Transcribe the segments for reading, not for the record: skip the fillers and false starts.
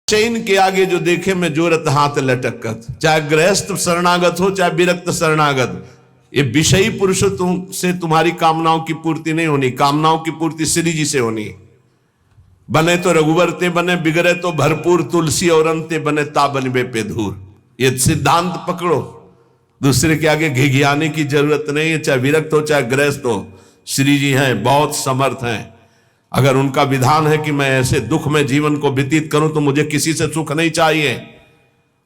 चैन के आगे जो देखे मैं जोरत हाथ लटकत। चाहे गृहस्थ शरणागत हो चाहे विरक्त शरणागत, ये विषयी पुरुष से तुम्हारी कामनाओं की पूर्ति नहीं होनी। कामनाओं की पूर्ति श्री जी से होनी। बने तो रघुवर ते बने, बिगड़े तो भरपूर तुलसी और अंते बने ता बनबे पे धूर। ये सिद्धांत पकड़ो, दूसरे के आगे घिघियाने की जरूरत नहीं है। चाहे विरक्त हो चाहे गृहस्थ हो, श्री जी हैं, बहुत समर्थ हैं। अगर उनका विधान है कि मैं ऐसे दुख में जीवन को व्यतीत करूं तो मुझे किसी से सुख नहीं चाहिए,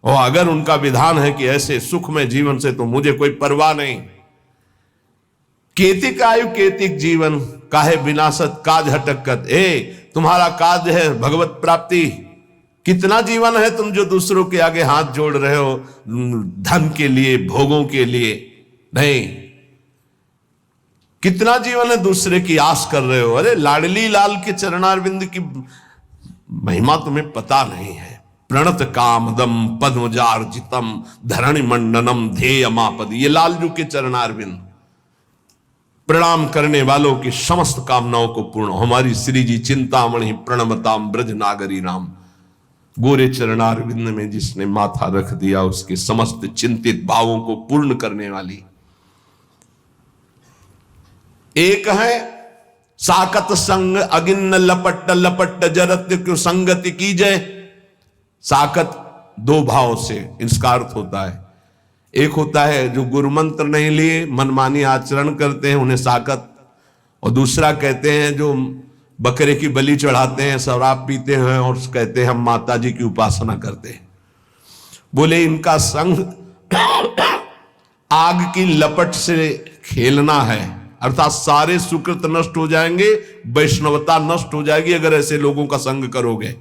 और अगर उनका विधान है कि ऐसे सुख में जीवन से तो मुझे कोई परवाह नहीं। केतिक आयु केतिक जीवन, काहे विनाशत काज हटकत। तुम्हारा काज है भगवत प्राप्ति। कितना जीवन है तुम जो दूसरों के आगे हाथ जोड़ रहे हो धन के लिए, भोगों के लिए नहीं। कितना जीवन है दूसरे की आस कर रहे हो। अरे लाडली लाल के चरणारविंद की महिमा तुम्हें पता नहीं है। प्रणत कामदम पद्मजार्जितम धरणि मंडनम ध्येयमापद। ये लालजू के चरणारविंद प्रणाम करने वालों की समस्त कामनाओं को पूर्ण। हमारी श्री जी चिंतामणि प्रणमताम ब्रज नागरी राम। गोरे चरणारविंद में जिसने माथा रख दिया उसके समस्त चिंतित भावों को पूर्ण करने वाली एक है। साकत संग अगिन्न लपट लपट जरत्य क्यों संगति की जय। साकत दो भाव से इसका अर्थ होता है। एक होता है जो गुरु मंत्र नहीं लिए मनमानी आचरण करते हैं उन्हें साकत, और दूसरा कहते हैं जो बकरे की बलि चढ़ाते हैं, शराब पीते हैं और कहते हैं हम माता जी की उपासना करते हैं। बोले इनका संग आग की लपट से खेलना है, अर्थात सारे सुकृत नष्ट हो जाएंगे, वैष्णवता नष्ट हो जाएगी अगर ऐसे लोगों का संग करोगे।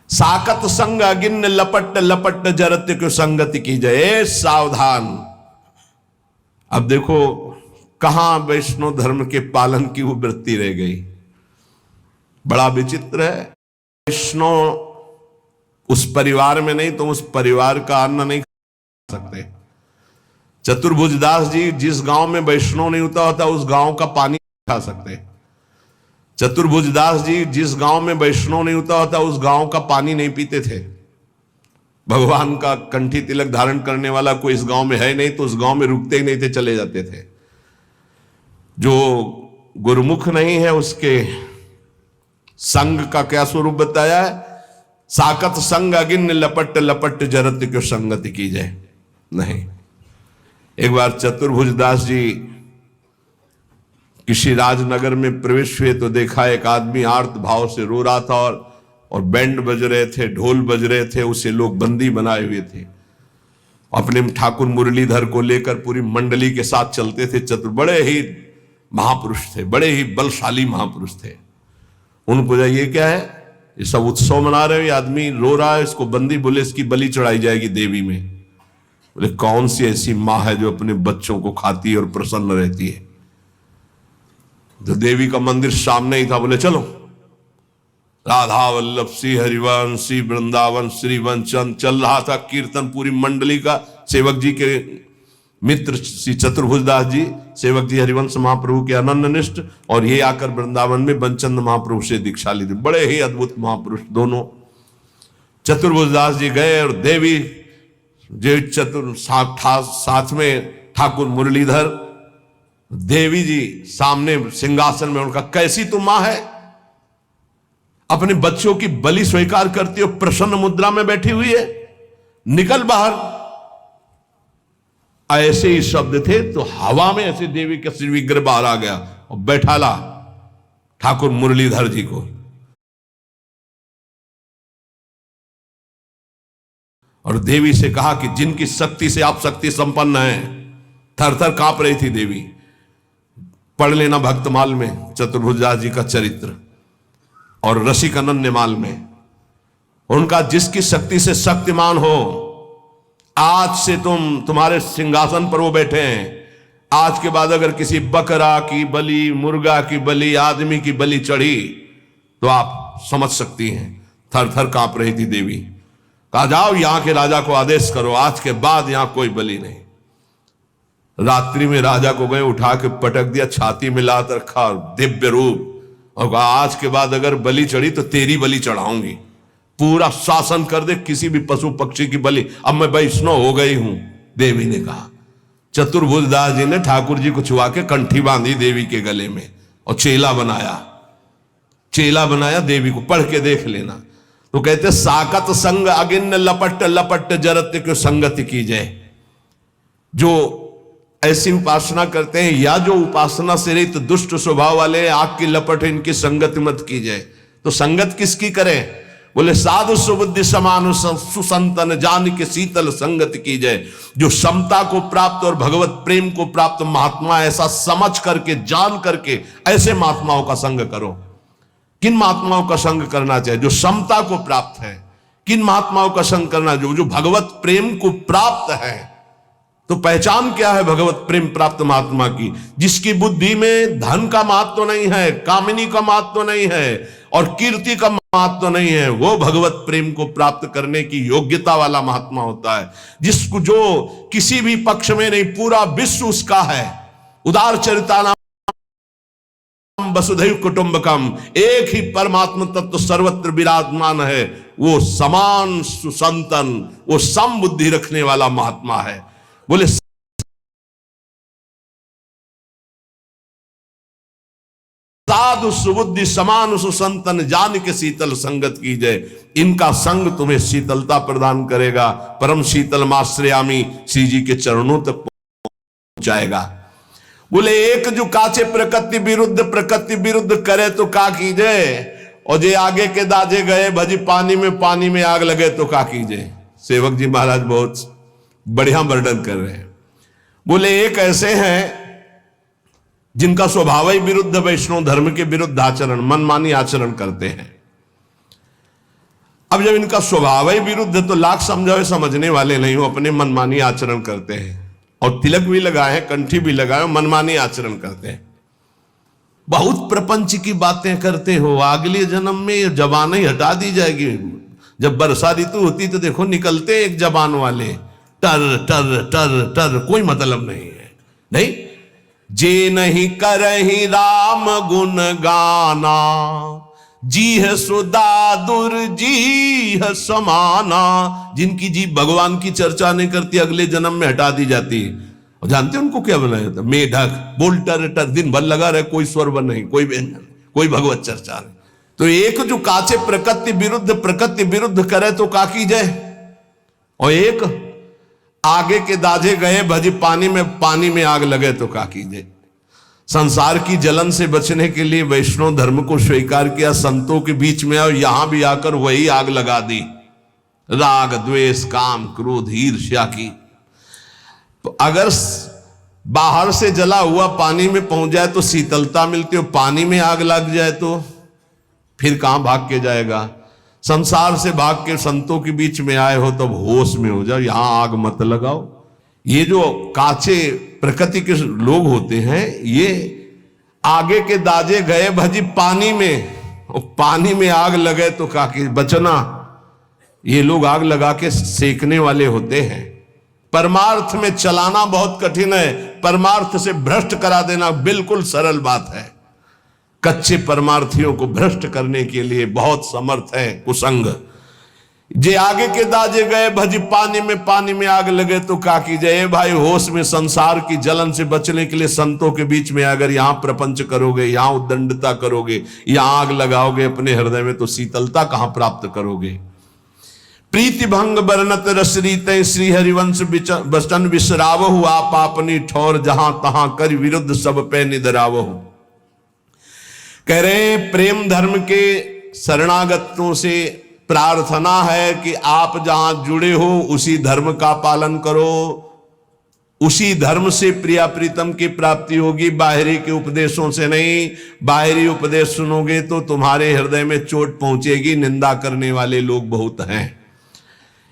साकत संग अगिन्न लपट लपट जरत्य क्यों संगति की जय। सावधान। अब देखो कहां वैष्णव धर्म के पालन की वो वृत्ति रह गई। बड़ा विचित्र है। वैष्णव उस परिवार में नहीं तो उस परिवार का अन्न नहीं खा सकते। चतुर्भुजदास जी जिस गांव में वैष्णव नहीं होता होता उस गांव का पानी नहीं खा सकते। चतुर्भुजदास जी जिस गांव में वैष्णव नहीं होता होता उस गांव का पानी नहीं पीते थे। भगवान का कंठी तिलक धारण करने वाला कोई इस गांव में है नहीं तो उस गांव में रुकते ही नहीं थे, चले जाते थे। जो गुरुमुख नहीं है उसके संग का क्या स्वरूप बताया है। साकत संग अगिन्न लपट लपट जरत क्यों संगति की जाए। नहीं, एक बार चतुर्भुजदास जी किसी राजनगर में प्रवेश हुए तो देखा एक आदमी आर्त भाव से रो रहा था और बैंड बज रहे थे, ढोल बज रहे थे, उसे लोग बंदी बनाए हुए थे। अपने ठाकुर मुरलीधर को लेकर पूरी मंडली के साथ चलते थे। बड़े ही महापुरुष थे, बड़े ही बलशाली महापुरुष थे। उनको ये क्या है, ये सब उत्सव मना रहे हो, ये आदमी रो रहा है, इसको बंदी। बोले इसकी बलि चढ़ाई जाएगी देवी में। बोले कौन सी ऐसी माँ है जो अपने बच्चों को खाती है और प्रसन्न रहती है। तो देवी का मंदिर सामने ही था। बोले चलो। राधा वल्लभ श्री हरिवंश श्री वृंदावन श्री वंचन चल रहा था कीर्तन। पूरी मंडली का सेवक जी के मित्र श्री चतुर्भुजदास जी, सेवक जी हरिवंश महाप्रभु के अनन्य निष्ठ, और ये आकर वृंदावन में बंचंद महाप्रभु से दीक्षा ली थी। बड़े ही अद्भुत महापुरुष दोनों। चतुर्भुजदास जी गए और देवी जो साथ में ठाकुर मुरलीधर, देवी जी सामने सिंहासन में। उनका कैसी तुम मां है, अपने बच्चों की बलि स्वीकार करती हो, प्रसन्न मुद्रा में बैठी हुई है, निकल बाहर। ऐसे ही शब्द थे तो हवा में ऐसे देवी का श्री विग्रह बाहर आ गया और बैठाला ठाकुर मुरलीधर जी को। और देवी से कहा कि जिनकी शक्ति से आप शक्ति संपन्न हैं। थर थर कांप रही थी देवी। पढ़ लेना भक्तमाल में चतुर्भुजदास जी का चरित्र, और रसिक अनन्यमाल में। उनका जिसकी शक्ति से शक्तिमान हो, आज से तुम्हारे सिंहासन पर वो बैठे हैं। आज के बाद अगर किसी बकरा की बलि, मुर्गा की बलि, आदमी की बलि चढ़ी तो आप समझ सकती हैं। थर थर कांप रही थी देवी। कहा जाओ यहां के राजा को आदेश करो, आज के बाद यहां कोई बलि नहीं। रात्रि में राजा को गए, उठा के पटक दिया, छाती में लात रखा, दिव्य रूप, और कहा आज के बाद अगर बलि चढ़ी तो तेरी बलि चढ़ाऊंगी, पूरा शासन कर दे, किसी भी पशु पक्षी की बलि, अब मैं वैष्णव हो गई हूं। देवी ने कहा। चतुर्भुज दास जी ने ठाकुर जी को छुआ के कंठी बांधी देवी के गले में और चेला बनाया देवी को। पढ़ के देख लेना। तो कहते साकत संग अगिन्न लपट लपट जरत को संगति की जाए। जो ऐसी उपासना करते हैं या जो उपासना से रहित दुष्ट स्वभाव वाले, आग की लपट इनकी संगति मत की जाए। तो संगत किसकी करें? बोले साधु सुबुद्धि समान सुसंतन जान के शीतल संगति की जाए। जो समता को प्राप्त और भगवत प्रेम को प्राप्त महात्मा, ऐसा समझ करके जान करके ऐसे महात्माओं का संग करो। किन महात्माओं का संग करना चाहिए? जो समता को प्राप्त है। किन महात्माओं का संग करना? जो भगवत प्रेम को प्राप्त है। तो पहचान क्या है भगवत प्रेम प्राप्त महात्मा की? जिसकी बुद्धि में धन का महत्व नहीं है, कामिनी का महत्व नहीं है और कीर्ति का महत्व नहीं है, वो भगवत प्रेम को प्राप्त करने की योग्यता वाला महात्मा होता है। जिसको जो किसी भी पक्ष में नहीं, पूरा विश्व उसका है। उदार चरितानाम वसुधैव कुटुंबकम, एक ही परमात्मा तत्व सर्वत्र विराजमान है। वो समान सुसंतन, वो सम बुद्धि रखने वाला महात्मा है। बोले साधु सुबुद्धि समान सुसंतन जान के शीतल संगत की जाए। इनका संग तुम्हें शीतलता प्रदान करेगा। परम शीतल माश्रयामी श्री जी के चरणों तक पहुंचाएगा। बोले एक जो काचे प्रकृति विरुद्ध करे तो का कीजिए, और जे आगे के दाजे गए भजी पानी में आग लगे तो का कीजिए। सेवक जी महाराज बहुत बढ़िया वर्णन कर रहे हैं। बोले एक ऐसे हैं जिनका स्वभाव ही विरुद्ध, वैष्णव धर्म के विरुद्ध आचरण, मनमानी आचरण करते हैं। अब जब इनका स्वभाव ही विरुद्ध है तो लाख समझावे समझने वाले नहीं हो, अपने मनमानी आचरण करते हैं। और तिलक भी लगाए हैं, कंठी भी लगाए, मनमानी आचरण करते हैं। बहुत प्रपंच की बातें करते हो। अगले जन्म में जबान ही हटा दी जाएगी। जब वर्षा ऋतु होती तो देखो निकलते एक जबान वाले, टर टर टर टर, कोई मतलब नहीं है। नहीं, जे नहीं करही राम गुण गाना, जी है सुदादुर जी है समाना। जिनकी जी भगवान की चर्चा नहीं करती, अगले जन्म में हटा दी जाती। और जानते हैं उनको क्या बनाया जाता? मेढक, बोल टर टर, दिन भर लगा रहे, कोई स्वर नहीं, कोई व्यंजन, कोई भगवत चर्चा नहीं। तो एक जो काचे प्रकृति विरुद्ध करे तो का की जाए, और एक आगे के दाजे गए भजी पानी में आग लगे तो का कीजिए। संसार की जलन से बचने के लिए वैष्णव धर्म को स्वीकार किया, संतों के बीच में और यहां भी आकर वही आग लगा दी, राग द्वेष काम क्रोध ईर्ष्या की। तो अगर बाहर से जला हुआ पानी में पहुंच जाए तो शीतलता मिलती है, पानी में आग लग जाए तो फिर कहां भाग के जाएगा। संसार से भाग के संतों के बीच में आए हो तब होश में हो जाओ, यहां आग मत लगाओ। ये जो काचे प्रकृति के लोग होते हैं, ये आगे के दाजे गए भजी पानी में आग लगे तो काकी बचना। ये लोग आग लगा के सेकने वाले होते हैं। परमार्थ में चलाना बहुत कठिन है, परमार्थ से भ्रष्ट करा देना बिल्कुल सरल बात है। कच्चे परमार्थियों को भ्रष्ट करने के लिए बहुत समर्थ है कुसंग। जे आगे के दाजे गए भजी पानी में आग लगे तो का कीजिए। भाई होश में संसार की जलन से बचने के लिए संतों के बीच में अगर यहां प्रपंच करोगे, यहां उद्दंडता करोगे, यहां आग लगाओगे अपने हृदय में, तो शीतलता कहां प्राप्त करोगे। प्रीति भंग बरनत रसरीत श्री हरिवंश बचन विसरावहु, आप अपनी ठौर जहां तहां कर विरुद्ध सब पे निधरावहु। कह रहे प्रेम धर्म के शरणागतों से प्रार्थना है कि आप जहां जुड़े हो उसी धर्म का पालन करो, उसी धर्म से प्रिया प्रीतम की प्राप्ति होगी, बाहरी के उपदेशों से नहीं। बाहरी उपदेश सुनोगे तो तुम्हारे हृदय में चोट पहुंचेगी। निंदा करने वाले लोग बहुत हैं,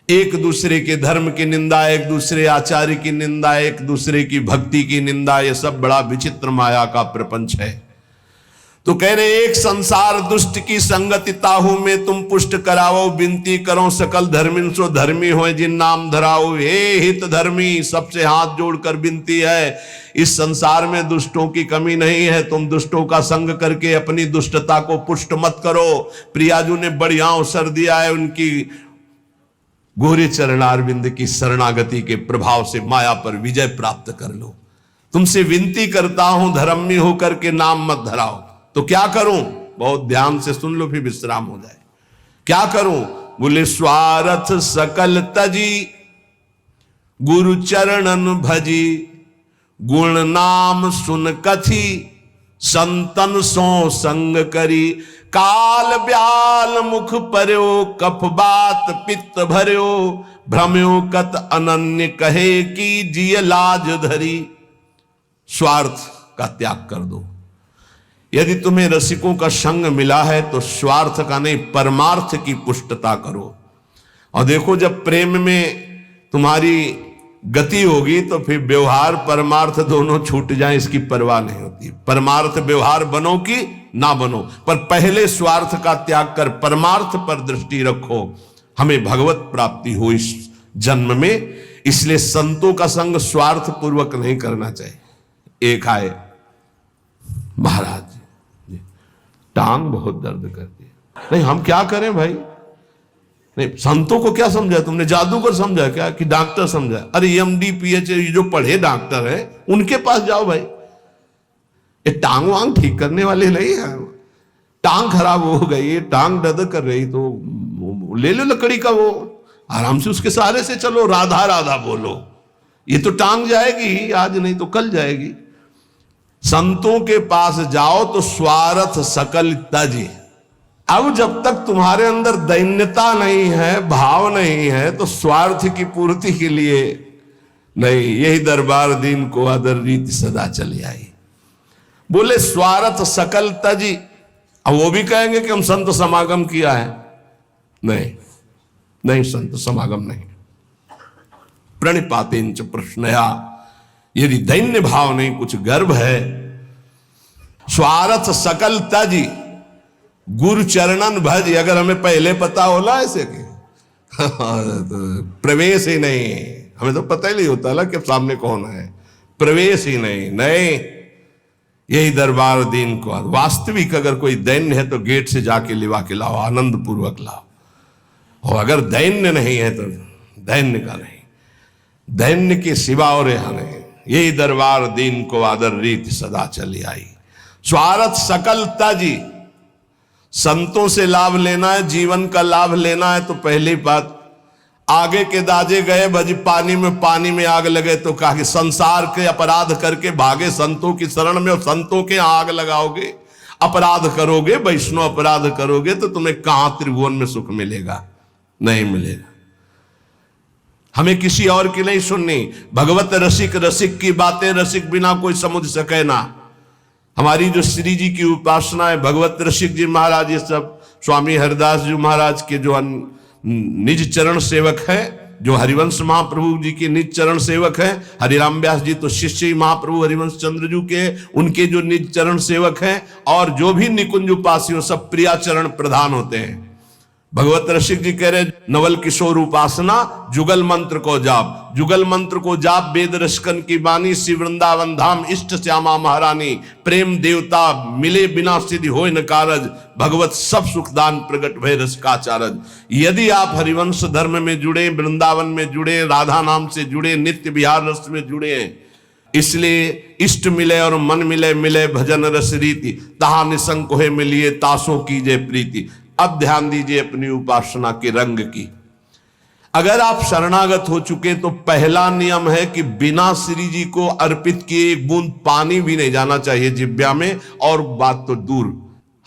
एक दूसरे के धर्म की निंदा, एक दूसरे आचार्य की निंदा, एक दूसरे की भक्ति की निंदा, ये सब बड़ा विचित्र माया का प्रपंच है। तो कह रहे एक संसार दुष्ट की संगति ताहू में तुम पुष्ट कराओ, विनती करो सकल धर्मिन सो धर्मी हो जिन नाम धराओ। हे हित धर्मी, सबसे हाथ जोड़कर विनती है, इस संसार में दुष्टों की कमी नहीं है, तुम दुष्टों का संग करके अपनी दुष्टता को पुष्ट मत करो। प्रियाजू ने बढ़िया अवसर दिया है, उनकी गोरे चरणारविंद की शरणागति के प्रभाव से माया पर विजय प्राप्त कर लो। तुमसे विनती करता हूं धर्मी होकर के नाम मत धराओ। तो क्या करूं? बहुत ध्यान से सुन लो, फिर विश्राम हो जाए। क्या करूं? बोले स्वार्थ सकल तजी, गुरु चरणन भजी, गुण नाम सुन कथी, संतन सो संग करी। काल ब्याल मुख पर्यो, कफ बात पित्त भर्यो, भ्रम्यो कत अनन्य कहे की जिय लाज धरी। स्वार्थ का त्याग कर दो। यदि तुम्हें रसिकों का संग मिला है तो स्वार्थ का नहीं, परमार्थ की पुष्टता करो। और देखो, जब प्रेम में तुम्हारी गति होगी तो फिर व्यवहार परमार्थ दोनों छूट जाए, इसकी परवाह नहीं होती। परमार्थ व्यवहार बनो कि ना बनो, पर पहले स्वार्थ का त्याग कर परमार्थ पर दृष्टि रखो। हमें भगवत प्राप्ति हो इस जन्म में, इसलिए संतों का संग स्वार्थ पूर्वक नहीं करना चाहिए। एक आए महाराज, टांग बहुत दर्द करती है। नहीं, हम क्या करें भाई? नहीं, संतों को क्या समझा तुमने? जादूगर समझा क्या कि डॉक्टर समझा? अरे एमडी पीएचडी जो पढ़े डॉक्टर है उनके पास जाओ भाई। ये टांग वांग ठीक करने वाले नहीं है। टांग खराब हो गई, टांग दर्द कर रही तो ले लो लकड़ी का, वो आराम से उसके सहारे से चलो, राधा राधा बोलो। ये तो टांग जाएगी आज, नहीं तो कल जाएगी। संतों के पास जाओ तो स्वार्थ सकल तजी। अब जब तक तुम्हारे अंदर दैन्यता नहीं है, भाव नहीं है, तो स्वार्थ की पूर्ति के लिए नहीं। यही दरबार दीन को आदर रीति सदा चली आई। बोले स्वार्थ सकल तजी। अब वो भी कहेंगे कि हम संत समागम किया है। नहीं नहीं, संत समागम नहीं। प्रणिपातेंच प्रश्नया, यदि दैन्य भाव नहीं, कुछ गर्व है। स्वार्थ सकल तजी, गुरु चरणन भज। अगर हमें पहले पता होला ऐसे कि तो प्रवेश ही नहीं, हमें तो पता ही नहीं होता ना कि सामने कौन है, प्रवेश ही नहीं। नहीं, यही दरबार दीन को वास्तविक अगर कोई दैन्य है तो गेट से जाके लिवा के लाओ, आनंद पूर्वक लाओ। और अगर दैन्य नहीं है तो दैन्य का नहीं, दैन्य के सिवा और यहां नहीं। यही दरबार दीन को आदर रीति सदा चली आई। स्वार्थ सकल तजी, संतों से लाभ लेना है, जीवन का लाभ लेना है, तो पहली बात आगे के दाजे गए भज पानी में आग लगे। तो कहा कि संसार के अपराध करके भागे संतों की शरण में, और संतों के आग लगाओगे, अपराध करोगे, वैष्णव अपराध करोगे, तो तुम्हें कहां त्रिभुवन में सुख मिलेगा? नहीं मिलेगा। हमें किसी और की नहीं सुननी। भगवत रसिक, रसिक की बातें रसिक बिना कोई समझ सके ना। हमारी जो श्री जी की उपासना है, भगवत रसिक जी महाराज, ये सब स्वामी हरिदास जी महाराज के जो निज चरण सेवक है, जो हरिवंश महाप्रभु जी के निज चरण सेवक है। हरिराम व्यास जी तो शिष्य महाप्रभु हरिवंश चंद्र जी के, उनके जो निज चरण सेवक हैं, और जो भी निकुंज उपासी सब प्रिया चरण प्रधान होते हैं। भगवत रसिक जी कह रहे, नवल किशोर उपासना जुगल मंत्र को जाप, जुगल मंत्र को जाप, वेद रसकन की बानी, श्री वृंदावन धाम इष्ट श्यामा महारानी, प्रेम देवता मिले बिना सिद्धि होय न कारज, भगवत सब सुखदान प्रगट भय रस का चारज। यदि आप हरिवंश धर्म में जुड़े, वृंदावन में जुड़े, राधा नाम से जुड़े, नित्य विहार रस में जुड़े, इसलिए इष्ट मिले और मन मिले, मिले भजन रस रीति, तहा निसंक होए मिलिए, तासों कीजिए प्रीति। अब ध्यान दीजिए अपनी उपासना के रंग की। अगर आप शरणागत हो चुके तो पहला नियम है कि बिना श्री जी को अर्पित किए एक बूंद पानी भी नहीं जाना चाहिए जिब्या में। और बात तो दूर,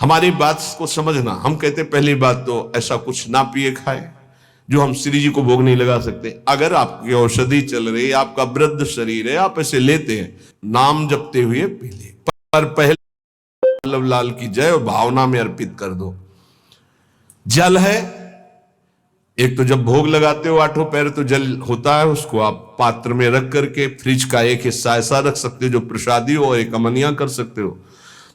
हमारी बात को समझना, हम कहते पहली बात तो ऐसा कुछ ना पिए खाए जो हम श्री जी को भोग नहीं लगा सकते। अगर आपकी औषधि चल रही है, आपका वृद्ध शरीर है, आप ऐसे लेते हैं, नाम जपते हुए पी ले, पर पहले वल्लभ लाल की जय और भावना में अर्पित कर दो। जल है, एक तो जब भोग लगाते हो आठों पैर तो जल होता है, उसको आप पात्र में रख करके फ्रिज का एक हिस्सा ऐसा रख सकते हो जो प्रसादी हो, और एक अमनिया कर सकते हो।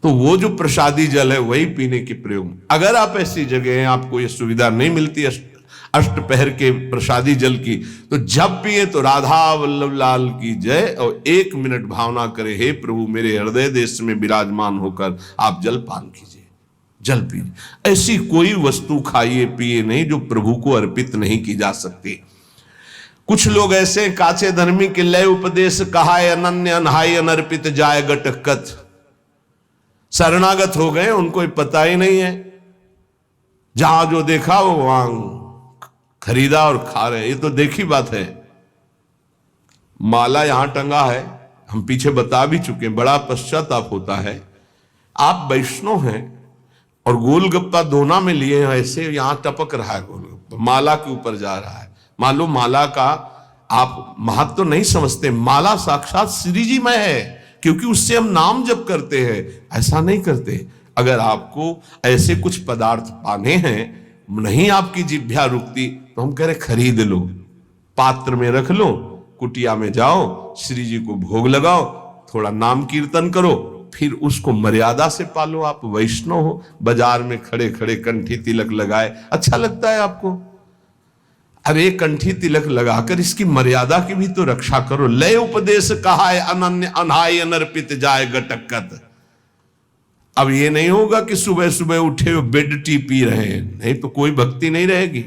तो वो जो प्रसादी जल है वही पीने के प्रयोग। अगर आप ऐसी जगह हैं, आपको ये सुविधा नहीं मिलती अष्टपहर के प्रसादी जल की, तो जब पिए तो राधा वल्लभ लाल की जय, और 1 मिनट भावना करे, हे प्रभु मेरे हृदय देश में विराजमान होकर आप जल पान कीजिए, जल पीजिए। ऐसी कोई वस्तु खाइए पिए नहीं जो प्रभु को अर्पित नहीं की जा सकती। कुछ लोग ऐसे काचे धर्मी के लय उपदेश कहाय अनन्य अनहाय अनर्पित जाय गटकत, शरणागत हो गए, उनको पता ही नहीं है, जहां जो देखा वो वहां खरीदा और खा रहे। ये तो देखी बात है। माला यहां टंगा है, हम पीछे बता भी चुके, बड़ा पश्चाताप होता है। आप वैष्णव हैं और गोलगप्पा दोना में लिए हैं, ऐसे यहां टपक रहा है गोलगप्पा, माला के ऊपर जा रहा है। मान लो माला का आप महत्व तो नहीं समझते, माला साक्षात श्री जी में है, क्योंकि उससे हम नाम जप करते हैं, ऐसा नहीं करते। अगर आपको ऐसे कुछ पदार्थ पाने हैं, नहीं आपकी जिह्वा रुकती, तो हम कह रहे खरीद लो, पात्र में रख लो, कुटिया में जाओ, श्री जी को भोग लगाओ, थोड़ा नाम कीर्तन करो, फिर उसको मर्यादा से पालो। आप वैष्णव हो, बाजार में खड़े खड़े कंठी तिलक लगाए, अच्छा लगता है आपको? अरे कंठी तिलक लगाकर इसकी मर्यादा की भी तो रक्षा करो। लय उपदेश कहा है अनन्य अनहाय अनर्पित जाए गटकत। अब ये नहीं होगा कि सुबह सुबह उठे हो बेड टी पी रहे हैं, नहीं तो कोई भक्ति नहीं रहेगी।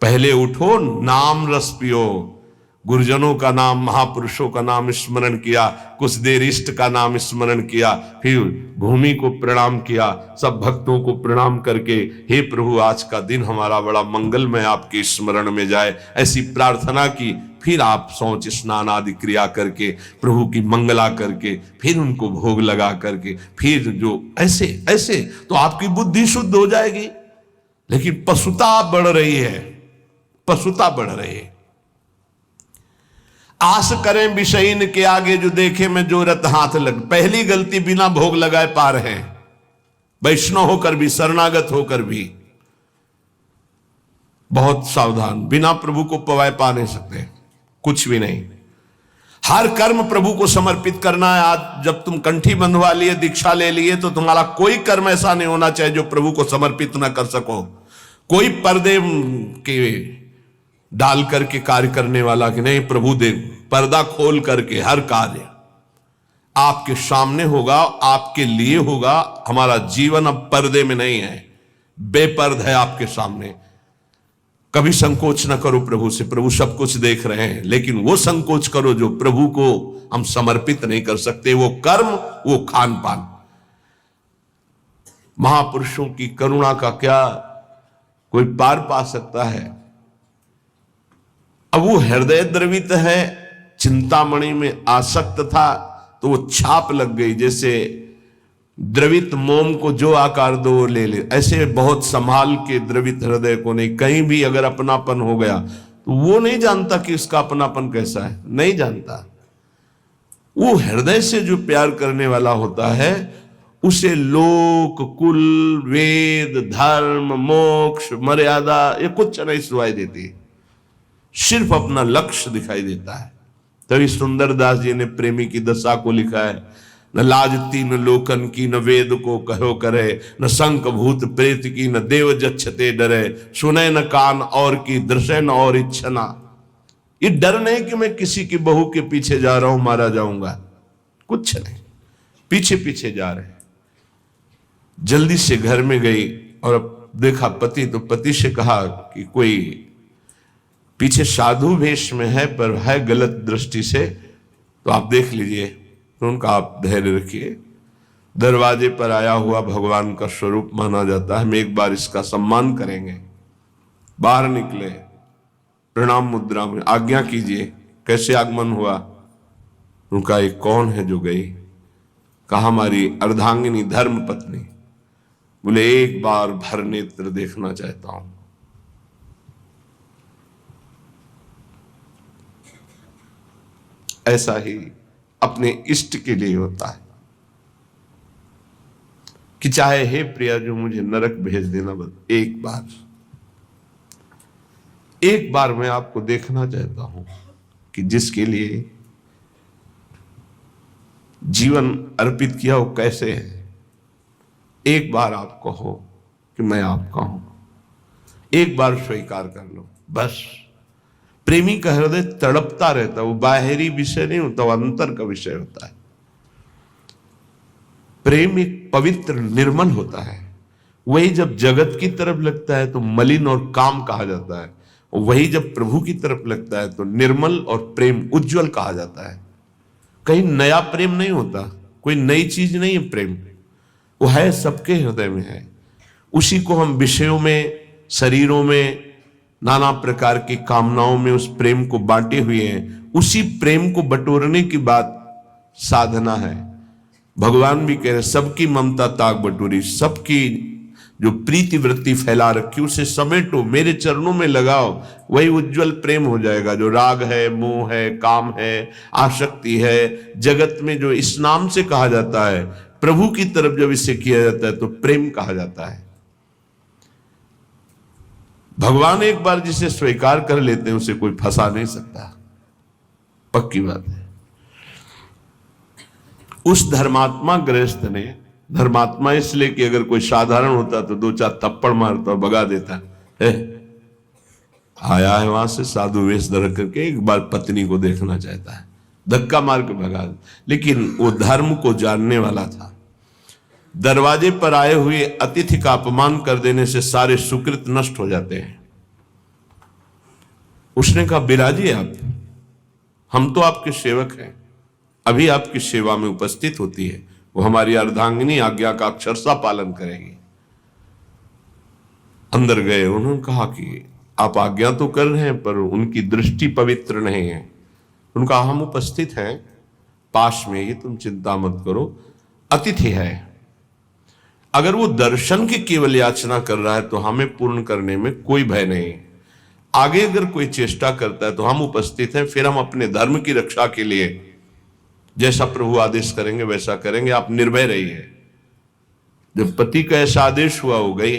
पहले उठो, नाम रस पियो, गुरुजनों का नाम, महापुरुषों का नाम स्मरण किया, कुछ देर इष्ट का नाम स्मरण किया, फिर भूमि को प्रणाम किया, सब भक्तों को प्रणाम करके, हे प्रभु आज का दिन हमारा बड़ा मंगलमय आपके स्मरण में जाए, ऐसी प्रार्थना की। फिर आप शौच स्नान आदि क्रिया करके, प्रभु की मंगला करके, फिर उनको भोग लगा करके, फिर जो ऐसे ऐसे तो आपकी बुद्धि शुद्ध हो जाएगी। लेकिन पशुता बढ़ रही है, पशुता बढ़ रही है। आस करें विषयीन के आगे जो देखे में जो रत हाथ लग। पहली गलती बिना भोग लगाए पा रहे हैं, वैष्णव होकर भी, शरणागत होकर भी। बहुत सावधान, बिना प्रभु को पवाए पा नहीं सकते, कुछ भी नहीं। हर कर्म प्रभु को समर्पित करना है। आज जब तुम कंठी बंधवा लिए, दीक्षा ले लिए, तो तुम्हारा कोई कर्म ऐसा नहीं होना चाहिए जो प्रभु को समर्पित ना कर सको। कोई पर्दे के डाल करके कार्य करने वाला कि नहीं, प्रभु दे, पर्दा खोल करके हर कार्य आपके सामने होगा, आपके लिए होगा। हमारा जीवन अब पर्दे में नहीं है, बेपर्द है आपके सामने। कभी संकोच न करो प्रभु से, प्रभु सब कुछ देख रहे हैं, लेकिन वो संकोच करो जो प्रभु को हम समर्पित नहीं कर सकते। वो कर्म, वो खान पान। महापुरुषों की करुणा का क्या कोई पार पा सकता है? अब वो हृदय द्रवित है, चिंतामणि में आसक्त था, तो वो छाप लग गई। जैसे द्रवित मोम को जो आकार दो वो ले ले, ऐसे बहुत संभाल के द्रवित हृदय को नहीं। कहीं भी अगर अपनापन हो गया तो वो नहीं जानता कि उसका अपनापन कैसा है, नहीं जानता। वो हृदय से जो प्यार करने वाला होता है, उसे लोक, कुल, वेद, धर्म, मोक्ष, मर्यादा ये कुछ नहीं सुनाई देती, सिर्फ अपना लक्ष्य दिखाई देता है। तभी सुंदरदास जी ने प्रेमी की दशा को लिखा है, न लाजती न लोकन की, न वेद को कहो करे, न शंख भूत प्रेत की, न देव जच्छते डरे, सुने न कान और की, दृश्य न और इच्छना। ये डर नहीं कि मैं किसी की बहू के पीछे जा रहा हूं, मारा जाऊंगा, कुछ नहीं, पीछे पीछे जा रहे। जल्दी से घर में गई और अब देखा पति, तो पति से कहा कि कोई पीछे साधु वेश में है पर है गलत दृष्टि से, तो आप देख लीजिए। तो उनका आप धैर्य रखिए, दरवाजे पर आया हुआ भगवान का स्वरूप माना जाता है, हम एक बार इसका सम्मान करेंगे। बाहर निकले, प्रणाम मुद्रा में, आज्ञा कीजिए, कैसे आगमन हुआ? उनका एक कौन है जो गई? कहा हमारी अर्धांगिनी धर्म पत्नी। बोले एक बार भर नेत्र देखना चाहता हूं। ऐसा ही अपने इष्ट के लिए होता है कि चाहे हे प्रिया जो मुझे नरक भेज देना, बस एक बार मैं आपको देखना चाहता हूं कि जिसके लिए जीवन अर्पित किया वो कैसे है। एक बार आप कहो कि मैं आपका हूं, एक बार स्वीकार कर लो बस। प्रेमी का हृदय तड़पता रहता है, वो बाहरी विषय नहीं होता, वो अंतर का विषय होता है। प्रेम एक पवित्र निर्मल होता है। वही जब जगत की तरफ लगता है तो मलिन और काम कहा जाता है, वही जब प्रभु की तरफ लगता है तो निर्मल और प्रेम उज्जवल कहा जाता है। कहीं नया प्रेम नहीं होता, कोई नई चीज नहीं है प्रेम, वो है सबके हृदय में है। उसी को हम विषयों में, शरीरों में, नाना प्रकार की कामनाओं में उस प्रेम को बांटे हुए हैं। उसी प्रेम को बटोरने की बात साधना है। भगवान भी कह रहे सबकी ममता ताक बटोरी, सबकी जो प्रीति वृत्ति फैला रखी उसे समेटो, मेरे चरणों में लगाओ, वही उज्जवल प्रेम हो जाएगा। जो राग है, मोह है, काम है, आसक्ति है, जगत में जो इस नाम से कहा जाता है, प्रभु की तरफ जब इसे किया जाता है तो प्रेम कहा जाता है। भगवान एक बार जिसे स्वीकार कर लेते हैं उसे कोई फंसा नहीं सकता, पक्की बात है। उस धर्मात्मा गृहस्थ ने, धर्मात्मा इसलिए कि अगर कोई साधारण होता तो दो चार थप्पड़ मारता और भगा देता है। आया है वहां से साधु वेश धर करके, एक बार पत्नी को देखना चाहता है, धक्का मार के भगा दे। लेकिन वो धर्म को जानने वाला था। दरवाजे पर आए हुए अतिथि का अपमान कर देने से सारे सुकृत नष्ट हो जाते हैं। उसने कहा बिराजिए आप, हम तो आपके सेवक हैं, अभी आपकी सेवा में उपस्थित होती है, वो हमारी अर्धांगिनी आज्ञा का अक्षरशः पालन करेगी। अंदर गए, उन्होंने कहा कि आप आज्ञा तो कर रहे हैं पर उनकी दृष्टि पवित्र नहीं है। उनका हम उपस्थित हैं पास में, ये तुम चिंता मत करो, अतिथि है। अगर वो दर्शन की केवल याचना कर रहा है तो हमें पूर्ण करने में कोई भय नहीं। आगे अगर कोई चेष्टा करता है तो हम उपस्थित हैं, फिर हम अपने धर्म की रक्षा के लिए जैसा प्रभु आदेश करेंगे वैसा करेंगे, आप निर्भय रहिए। जब पति का ऐसा आदेश हुआ, हो गई।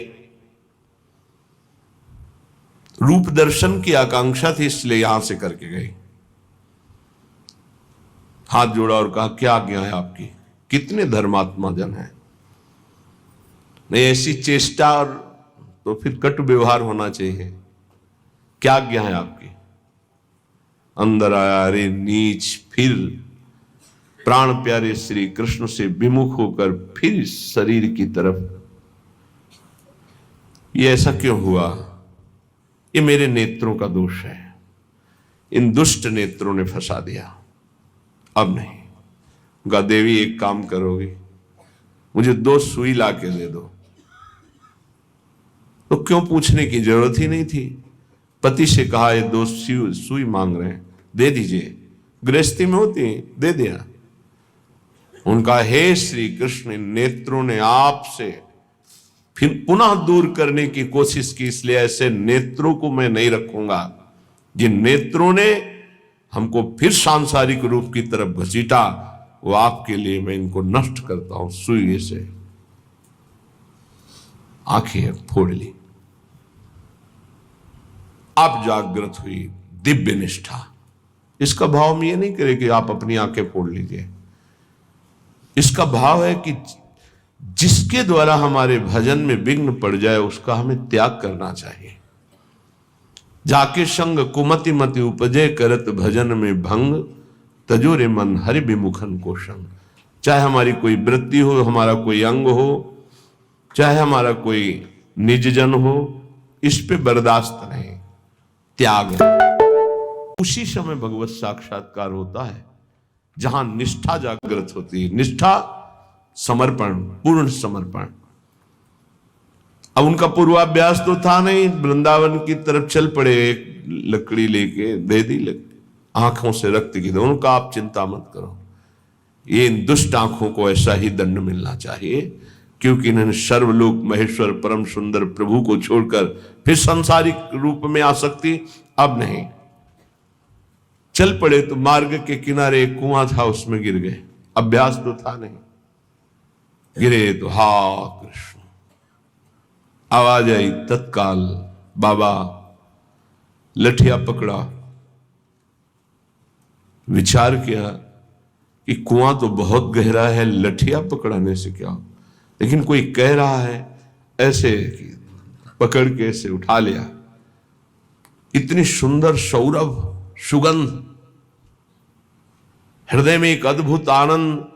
रूप दर्शन की आकांक्षा थी इसलिए यहां से करके गई। हाथ जोड़ा और कहा क्या आज्ञा है आपकी। कितने धर्मात्मा जन हैं, नहीं ऐसी चेष्टा और तो फिर कट व्यवहार होना चाहिए। क्या आज्ञा है आपकी। अंदर आया, अरे नीच, फिर प्राण प्यारे श्री कृष्ण से विमुख होकर फिर शरीर की तरफ। ये ऐसा क्यों हुआ। ये मेरे नेत्रों का दोष है, इन दुष्ट नेत्रों ने फंसा दिया। अब नहीं। गा देवी एक काम करोगी, मुझे 2 सुई ला के दे दो। तो क्यों पूछने की जरूरत ही नहीं थी। पति से कहा ये 2 सुई मांग रहे हैं, दे दीजिए। गृहस्थी में होती है, दे दिया। उनका हे श्री कृष्ण, नेत्रों ने आपसे फिर पुनः दूर करने की कोशिश की, इसलिए ऐसे नेत्रों को मैं नहीं रखूंगा। जिन नेत्रों ने हमको फिर सांसारिक रूप की तरफ घसीटा, वो आपके लिए मैं इनको नष्ट करता हूं सुई से। आंखें फोड़ ली। आप जागृत हुई दिव्य निष्ठा। इसका भाव हम ये नहीं करें कि आप अपनी आंखें फोड़ लीजिए। इसका भाव है कि जिसके द्वारा हमारे भजन में विघ्न पड़ जाए उसका हमें त्याग करना चाहिए। जाके संग कुमति मति उपजे करत भजन में भंग, तजोरे मन हरि विमुखन को संग। चाहे हमारी कोई वृत्ति हो, हमारा कोई अंग हो, चाहे हमारा कोई निजजन हो, इस पे बर्दाश्त नहीं, त्याग। उसी समय भगवत साक्षात्कार होता है जहां निष्ठा जागृत होती है। निष्ठा, समर्पण, पूर्ण समर्पण। अब उनका पूर्वाभ्यास तो था नहीं, वृंदावन की तरफ चल पड़े, एक लकड़ी लेके दे दी, आंखों से रक्त की। उनका आप चिंता मत करो, ये इन दुष्ट आंखों को ऐसा ही दंड मिलना चाहिए, क्योंकि इन्होंने सर्वलोक महेश्वर परम सुंदर प्रभु को छोड़कर फिर सांसारिक रूप में आसक्ति अब नहीं। चल पड़े तो मार्ग के किनारे एक कुआं था, उसमें गिर गए। अभ्यास तो था नहीं, गिरे तो हा कृष्ण आवाज आई। तत्काल बाबा लठिया पकड़ा, विचार किया कि कुआं तो बहुत गहरा है, लठिया पकड़ाने से क्या हो। लेकिन कोई कह रहा है ऐसे पकड़ के ऐसे उठा लिया, इतनी सुंदर सौरभ सुगंध, हृदय में एक अद्भुत आनंद।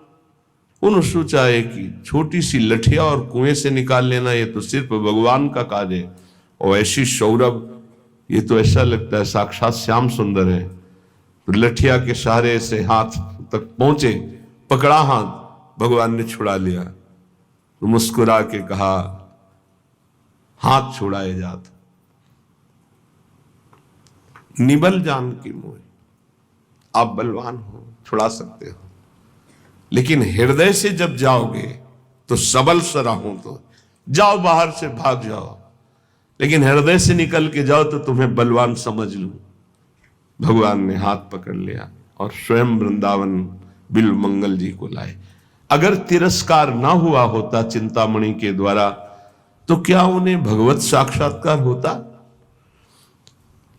उन्होंने सोचा है कि छोटी सी लठिया और कुएं से निकाल लेना ये तो सिर्फ भगवान का काज है, और ऐसी सौरभ ये तो ऐसा लगता है साक्षात श्याम सुंदर है। तो लठिया के सहारे से हाथ तक पहुंचे, पकड़ा हाथ, भगवान ने छुड़ा लिया। तो मुस्कुरा के कहा, हाथ छुड़ाए जात निबल जान की मोह, आप बलवान हो, छुड़ा सकते हो, लेकिन हृदय से जब जाओगे तो सबल सराहूं, तो जाओ बाहर से भाग जाओ, लेकिन हृदय से निकल के जाओ तो तुम्हें बलवान समझ लूं। भगवान ने हाथ पकड़ लिया और स्वयं वृंदावन बिल मंगल जी को लाए। अगर तिरस्कार ना हुआ होता चिंतामणि के द्वारा तो क्या उन्हें भगवत साक्षात्कार होता?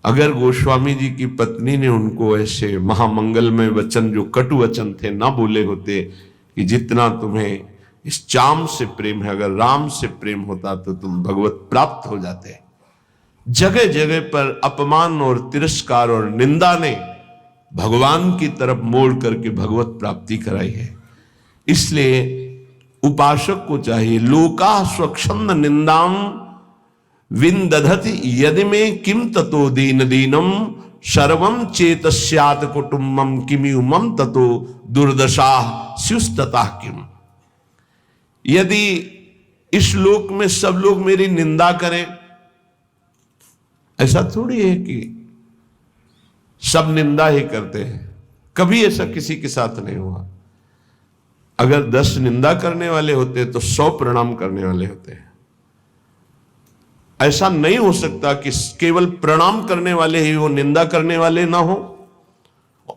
अगर गोस्वामी जी की पत्नी ने उनको ऐसे महामंगलमय वचन, जो कटु वचन थे, ना बोले होते कि जितना तुम्हें इस चाम से प्रेम है, अगर राम से प्रेम होता तो तुम भगवत प्राप्त हो जाते। जगह जगह पर अपमान और तिरस्कार और निंदा ने भगवान की तरफ मोड़ करके भगवत प्राप्ति कराई है। इसलिए उपासक को चाहिए, लोका स्वच्छंद निंदाम विंदधति यदि में किम ततो दीन दीनम सर्वम चेतस्यात कुटुंबम किम्युमम ततो दुर्दशा स्युस्तता किम। यदि इस लोक में सब लोग मेरी निंदा करें, ऐसा थोड़ी है कि सब निंदा ही करते हैं, कभी ऐसा किसी के साथ नहीं हुआ। अगर 10 निंदा करने वाले होते तो 100 प्रणाम करने वाले होते हैं। ऐसा नहीं हो सकता कि केवल प्रणाम करने वाले ही वो निंदा करने वाले ना हो।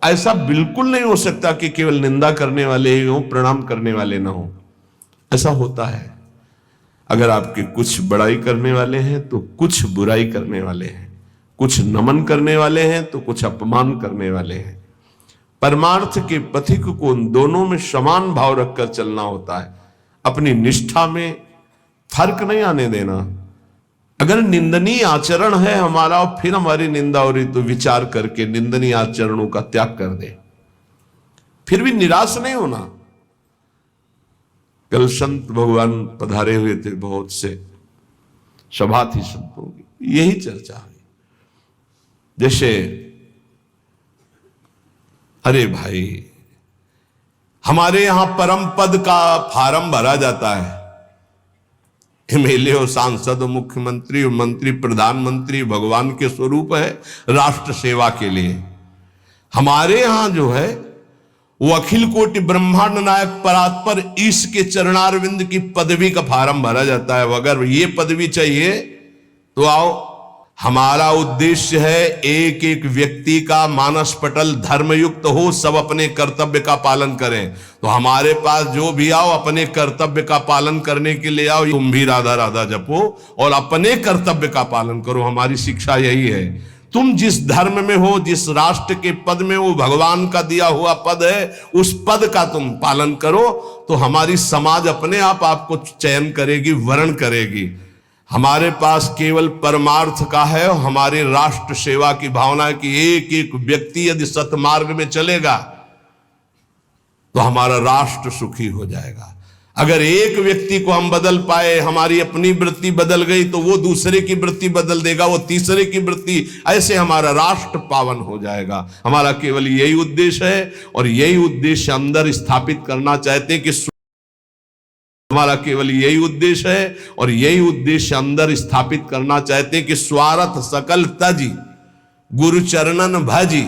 ऐसा बिल्कुल नहीं हो सकता कि केवल निंदा करने वाले ही हो, प्रणाम करने वाले ना हो। ऐसा होता है। अगर आपके कुछ बड़ाई करने वाले हैं तो कुछ बुराई करने वाले हैं, कुछ नमन करने वाले हैं तो कुछ अपमान करने वाले हैं। परमार्थ के पथिक को उन दोनों में समान भाव रखकर चलना होता है। अपनी निष्ठा में फर्क नहीं आने देना। अगर निंदनीय आचरण है हमारा और फिर हमारी निंदा हो रही तो विचार करके निंदनीय आचरणों का त्याग कर दे, फिर भी निराश नहीं होना। कल संत भगवान पधारे हुए थे, बहुत से सभा थी संतों की, यही चर्चा हुई। जैसे अरे भाई, हमारे यहां परम पद का फार्म भरा जाता है, एमएलए और सांसद और मुख्यमंत्री और मंत्री, प्रधानमंत्री भगवान के स्वरूप है राष्ट्र सेवा के लिए। हमारे यहां जो है वो अखिल कोटि ब्रह्मांड नायक परात्पर ईश के चरणारविंद की पदवी का फार्म भरा जाता है। अगर ये पदवी चाहिए तो आओ। हमारा उद्देश्य है एक एक व्यक्ति का मानस पटल धर्मयुक्त हो, सब अपने कर्तव्य का पालन करें। तो हमारे पास जो भी आओ अपने कर्तव्य का पालन करने के लिए आओ। तुम भी राधा राधा जपो और अपने कर्तव्य का पालन करो। हमारी शिक्षा यही है। तुम जिस धर्म में हो, जिस राष्ट्र के पद में, वो भगवान का दिया हुआ पद है, उस पद का तुम पालन करो तो हमारी समाज अपने आप आपको चयन करेगी, वर्ण करेगी। हमारे पास केवल परमार्थ का है और हमारी राष्ट्र सेवा की भावना की एक एक व्यक्ति यदि सतमार्ग में चलेगा तो हमारा राष्ट्र सुखी हो जाएगा। अगर एक व्यक्ति को हम बदल पाए, हमारी अपनी वृत्ति बदल गई तो वो दूसरे की वृत्ति बदल देगा, वो तीसरे की वृत्ति, ऐसे हमारा राष्ट्र पावन हो जाएगा। हमारा केवल यही उद्देश्य है और यही उद्देश्य अंदर स्थापित करना चाहते हैं कि हमारा केवल यही उद्देश्य है और यही उद्देश्य अंदर स्थापित करना चाहते हैं कि स्वार्थ सकल तजी गुरु चरणन भजी।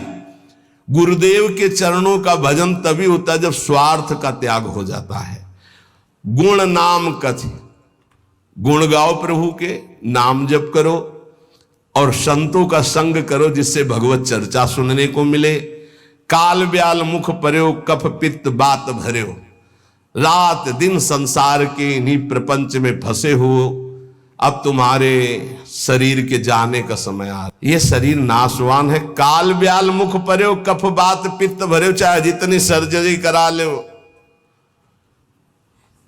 गुरुदेव के चरणों का भजन तभी होता है जब स्वार्थ का त्याग हो जाता है। गुण नाम कथ, गुण गाओ प्रभु के, नाम जप करो और संतों का संग करो जिससे भगवत चर्चा सुनने को मिले। काल ब्याल मुख पर्यो, कफ पित्त बात भर्यो। रात दिन संसार के इन्हीं प्रपंच में फंसे हो। अब तुम्हारे शरीर के जाने का समय आ, ये शरीर नाशवान है। काल ब्याल मुख पर्यो, कफ बात पित्त भर्यो, चाहे जितनी सर्जरी करा लो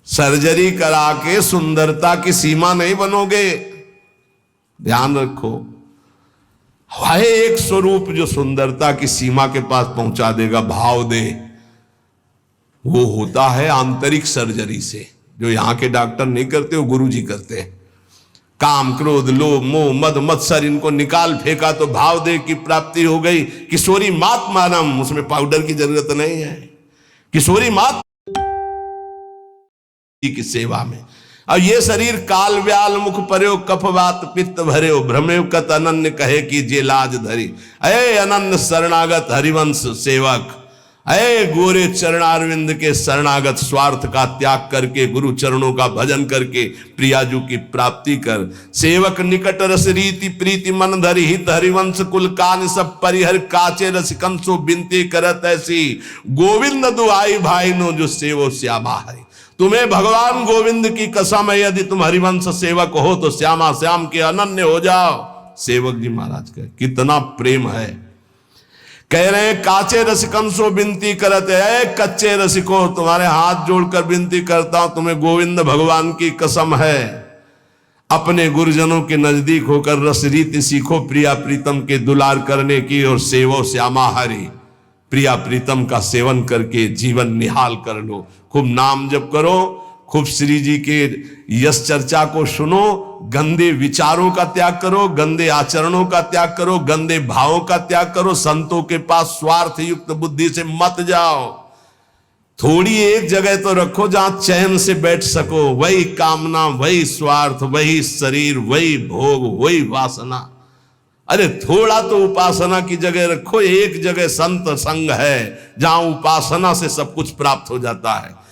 सर्जरी करा के सुंदरता की सीमा नहीं बनोगे। ध्यान रखो, है एक स्वरूप जो सुंदरता की सीमा के पास पहुंचा देगा, भाव दे। वो होता है आंतरिक सर्जरी से, जो यहां के डॉक्टर नहीं करते, वो गुरु जी करते हैं। काम, क्रोध, लोभ, मोह, मद, मत्सर, इनको निकाल फेंका तो भाव दे की प्राप्ति हो गई। किशोरी मात मानम, उसमें पाउडर की जरूरत नहीं है। किशोरी मात की सेवा में। अब ये शरीर काल व्याल मुख पर्यो, कफ वात पित्त भर्यो, भ्रमेव कत अनन्य कहे कि जे लाज धरी। अये अनन्य शरणागत हरिवंश सेवक, अये गोरे चरणारविंद के शरणागत, स्वार्थ का त्याग करके गुरु चरणों का भजन करके प्रियाजू की प्राप्ति कर। सेवक निकट रस रीति प्रीति मन धरि, हित हरिवंश कुल कान सब परिहर, काचे रसिकंसो बिनती करत ऐसी। गोविंद दुआई भाई नो जो सेवो श्यामा हरि। तुम्हें भगवान गोविंद की कसम है, यदि तुम हरिवंश सेवक हो तो श्यामा श्याम के अनन्य हो जाओ। सेवक जी महाराज का कितना प्रेम है। कह रहे हैं काचे रसिकंसो बिनती करते है, कच्चे रसिको तुम्हारे हाथ जोड़कर विनती करता हूं, तुम्हें गोविंद भगवान की कसम है। अपने गुरुजनों के नजदीक होकर रस रीति सीखो, प्रिया प्रीतम के दुलार करने की, और सेवो श्यामा हरि, प्रिया प्रीतम का सेवन करके जीवन निहाल कर लो। खूब नाम जप करो, खूब श्री जी के यश चर्चा को सुनो, गंदे विचारों का त्याग करो, गंदे आचरणों का त्याग करो, गंदे भावों का त्याग करो। संतों के पास स्वार्थ युक्त बुद्धि से मत जाओ। थोड़ी एक जगह तो रखो जहां चैन से बैठ सको। वही कामना, वही स्वार्थ, वही शरीर, वही भोग, वही वासना। अरे थोड़ा तो उपासना की जगह रखो। एक जगह संत संग है जहां उपासना से सब कुछ प्राप्त हो जाता है।